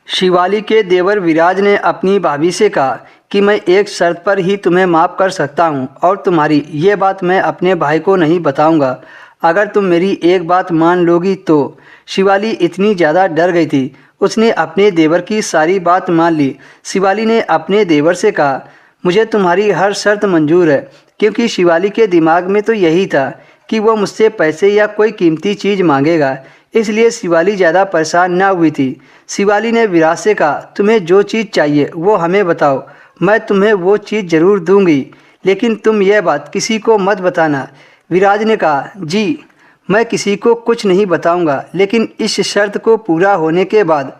शिवाली के देवर विराज ने अपनी भाभी से कहा कि मैं एक शर्त पर ही तुम्हें माफ़ कर सकता हूँ और तुम्हारी ये बात मैं अपने भाई को नहीं बताऊँगा। अगर तुम मेरी एक बात मान लोगी तो। शिवाली इतनी ज़्यादा डर गई थी, उसने अपने देवर की सारी बात मान ली। शिवाली ने अपने देवर से कहा, मुझे तुम्हारी हर शर्त मंजूर है, क्योंकि शिवाली के दिमाग में तो यही था कि वो मुझसे पैसे या कोई कीमती चीज़ मांगेगा। इसलिए शिवाली ज़्यादा परेशान ना हुई थी। शिवाली ने विराज से कहा, तुम्हें जो चीज़ चाहिए वो हमें बताओ, मैं तुम्हें वो चीज़ ज़रूर दूंगी, लेकिन तुम यह बात किसी को मत बताना। विराज ने कहा, जी मैं किसी को कुछ नहीं बताऊंगा, लेकिन इस शर्त को पूरा होने के बाद,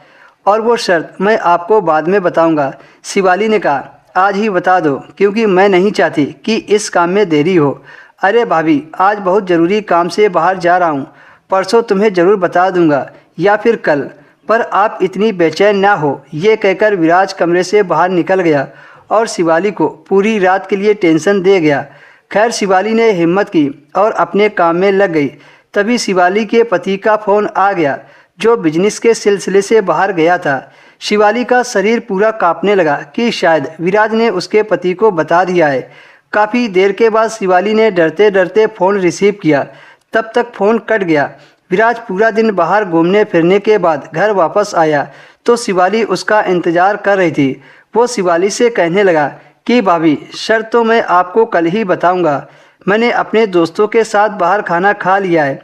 और वो शर्त मैं आपको बाद में बताऊंगा। शिवाली ने कहा, आज ही बता दो, क्योंकि मैं नहीं चाहती कि इस काम में देरी हो। अरे भाभी, आज बहुत ज़रूरी काम से बाहर जा रहा हूँ, परसों तुम्हें ज़रूर बता दूंगा या फिर कल, पर आप इतनी बेचैन ना हो। ये कहकर विराज कमरे से बाहर निकल गया और शिवाली को पूरी रात के लिए टेंशन दे गया। खैर, शिवाली ने हिम्मत की और अपने काम में लग गई। तभी शिवाली के पति का फ़ोन आ गया, जो बिजनेस के सिलसिले से बाहर गया था। शिवाली का शरीर पूरा कांपने लगा कि शायद विराज ने उसके पति को बता दिया है। काफ़ी देर के बाद शिवाली ने डरते डरते फ़ोन रिसीव किया, तब तक फ़ोन कट गया। विराज पूरा दिन बाहर घूमने फिरने के बाद घर वापस आया तो शिवाली उसका इंतज़ार कर रही थी। वो शिवाली से कहने लगा कि भाभी, शर्त तो मैं आपको कल ही बताऊंगा। मैंने अपने दोस्तों के साथ बाहर खाना खा लिया है,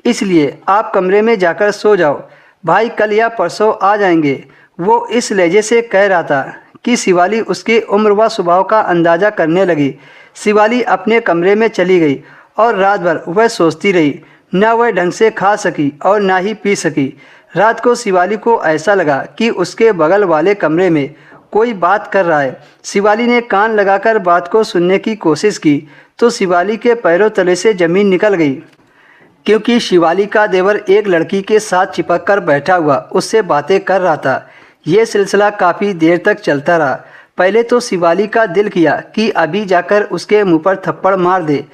इसलिए आप कमरे में जाकर सो जाओ। भाई कल या परसों आ जाएंगे। वो इस लहजे से कह रहा था कि शिवाली उसकी उम्र व स्वभाव का अंदाज़ा करने लगी। शिवाली अपने कमरे में चली गई और रात भर वह सोचती रही। न वह ढंग से खा सकी और ना ही पी सकी। रात को शिवाली को ऐसा लगा कि उसके बगल वाले कमरे में कोई बात कर रहा है। शिवाली ने कान लगाकर बात को सुनने की कोशिश की तो शिवाली के पैरों तले से ज़मीन निकल गई, क्योंकि शिवाली का देवर एक लड़की के साथ चिपक कर बैठा हुआ उससे बातें कर रहा था। ये सिलसिला काफ़ी देर तक चलता रहा। पहले तो शिवाली का दिल किया कि अभी जाकर उसके मुंह पर थप्पड़ मार दे,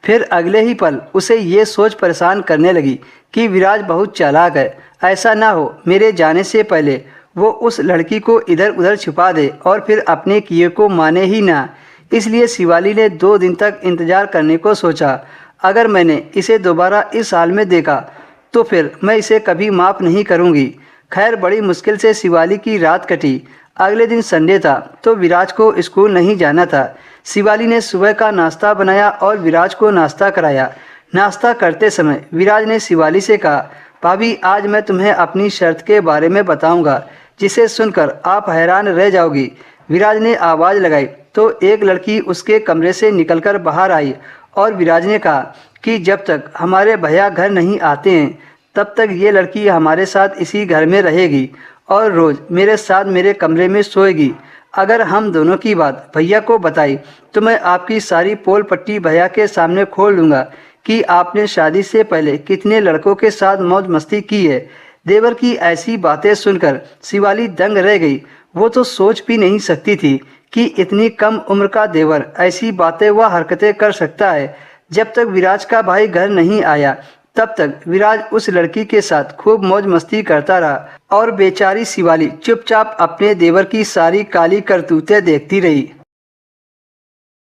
फिर अगले ही पल उसे ये सोच परेशान करने लगी कि विराज बहुत चालाक है, ऐसा ना हो मेरे जाने से पहले वो उस लड़की को इधर उधर छुपा दे और फिर अपने किए को माने ही ना। इसलिए शिवाली ने 2 दिन तक इंतज़ार करने को सोचा। अगर मैंने इसे दोबारा इस हाल में देखा तो फिर मैं इसे कभी माफ़ नहीं करूँगी। खैर, बड़ी मुश्किल से शिवाली की रात कटी। अगले दिन संडे था तो विराज को स्कूल नहीं जाना था। शिवाली ने सुबह का नाश्ता बनाया और विराज को नाश्ता कराया। नाश्ता करते समय विराज ने शिवाली से कहा, भाभी, आज मैं तुम्हें अपनी शर्त के बारे में बताऊंगा, जिसे सुनकर आप हैरान रह जाओगी। विराज ने आवाज़ लगाई तो एक लड़की उसके कमरे से निकलकर बाहर आई और विराज ने कहा कि जब तक हमारे भैया घर नहीं आते हैं तब तक ये लड़की हमारे साथ इसी घर में रहेगी और रोज़ मेरे साथ मेरे कमरे में सोएगी। अगर हम दोनों की बात भैया को बताई तो मैं आपकी सारी पोल पट्टी भैया के सामने खोल लूँगा कि आपने शादी से पहले कितने लड़कों के साथ मौज मस्ती की है। देवर की ऐसी बातें सुनकर शिवाली दंग रह गई। वो तो सोच भी नहीं सकती थी कि इतनी कम उम्र का देवर ऐसी बातें व हरकतें कर सकता है। जब तक विराज का भाई घर नहीं आया तब तक विराज उस लड़की के साथ खूब मौज मस्ती करता रहा और बेचारी शिवाली चुपचाप अपने देवर की सारी काली करतूतें देखती रही।